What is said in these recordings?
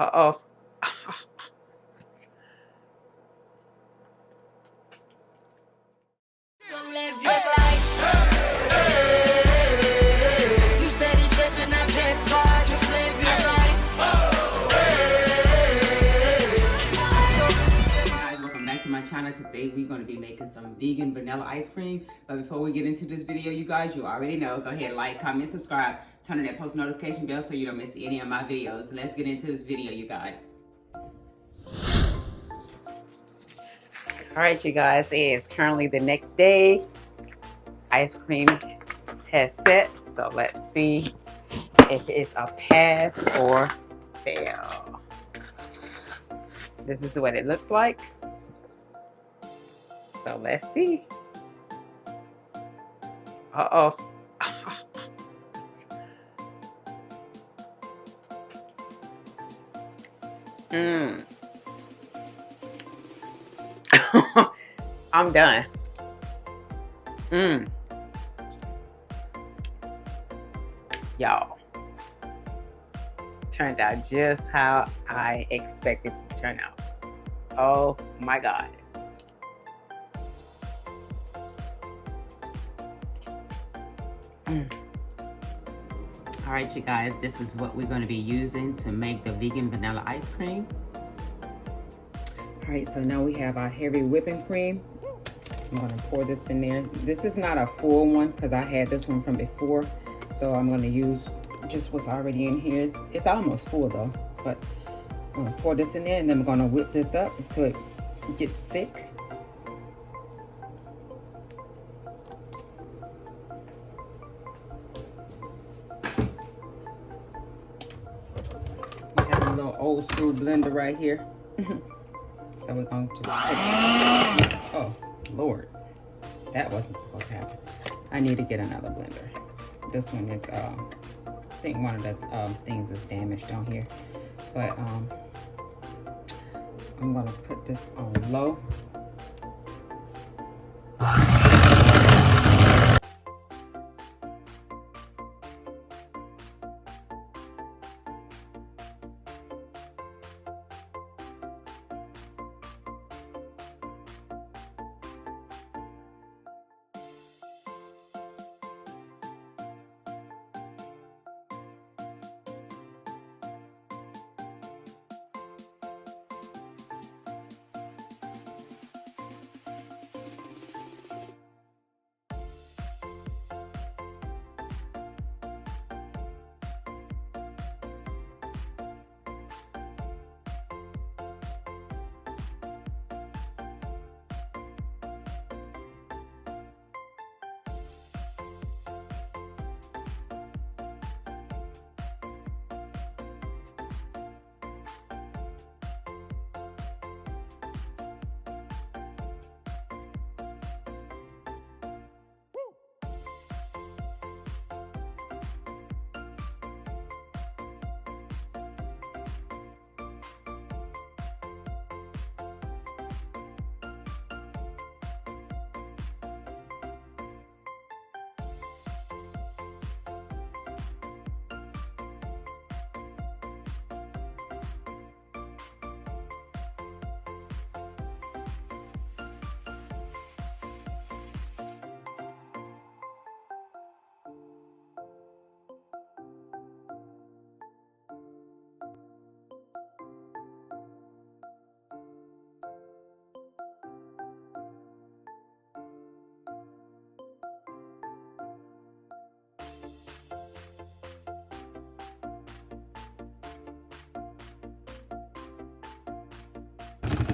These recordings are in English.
Uh-oh. So live your life. You steady chasing that big bar, just live your life. Guys, welcome back to my channel. Today we're going to be making some vegan vanilla ice cream. But before we get into this video, you guys, you already know, go ahead, like, comment, subscribe, turn on that post notification bell so you don't miss any of my videos. Let's get into this video, you guys. All right, you guys, it is currently the next day. Ice cream has set, so let's see if it's a pass or fail. This is what it looks like. So let's see. Uh-oh. I'm done. Y'all, turned out just how I expected it to turn out. Oh my God. All right, you guys, this is what we're going to be using to make the vegan vanilla ice cream. All right, so now we have our heavy whipping cream. I'm going to pour this in there. This is not a full one because I had this one from before. So I'm going to use just what's already in here. It's almost full though, but I'm going to pour this in there and then I'm going to whip this up until it gets thick. We have a little old school blender right here. So we're going to just take, oh Lord, that wasn't supposed to happen. I need to get another blender. This one is, I think one of the things is damaged on here. But I'm gonna put this on low.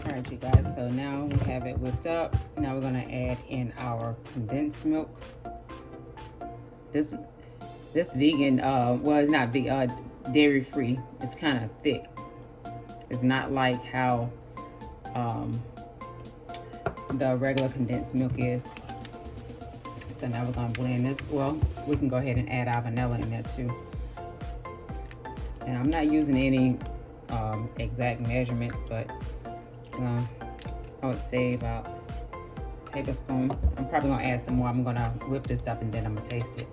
All right, you guys, so now we have it whipped up. Now we're gonna add in our condensed milk. This vegan, well, it's not vegan, dairy free. It's kind of thick. It's not like how the regular condensed milk is. So now we're gonna blend this. Well, we can go ahead and add our vanilla in there too. And I'm not using any exact measurements, but I would say about a tablespoon. I'm probably gonna add some more. I'm gonna whip this up and then I'm gonna taste it.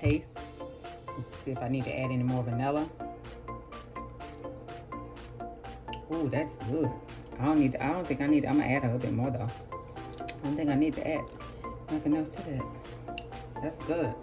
taste. Let's see if I need to add any more vanilla. Ooh, that's good. I don't think I need, I'm gonna add a little bit more though. I don't think I need to add nothing else to that. That's good.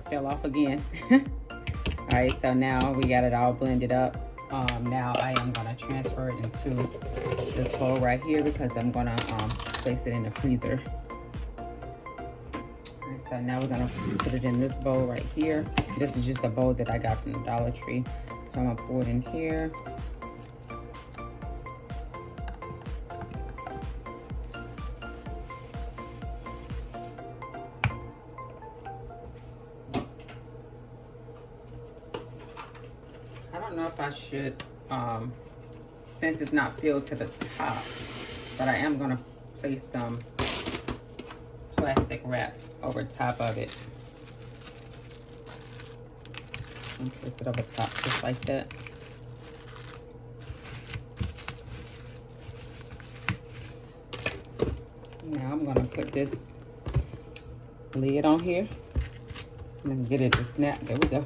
Fell off again. All right, so now we got it all blended up. Now I am gonna transfer it into this bowl right here because I'm gonna place it in the freezer. All right, so now we're gonna put it in this bowl right here. This is just a bowl that I got from the Dollar Tree. So I'm gonna pour it in here. I don't know if I should, since it's not filled to the top, but I am gonna place some plastic wrap over top of it. And place it over top just like that. Now I'm gonna put this lid on here. I'm gonna get it to snap. There we go.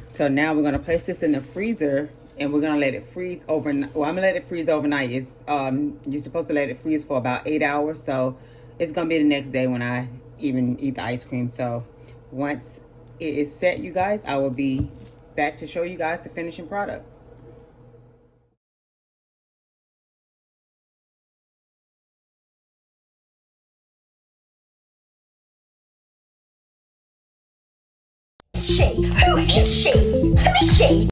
So now we're gonna place this in the freezer and we're gonna let it freeze overnight. Well, I'm gonna let it freeze overnight. It's you're supposed to let it freeze for about 8 hours. So it's gonna be the next day when I even eat the ice cream. So once it is set, you guys, I will be back to show you guys the finishing product. She? Who is she? Who is she?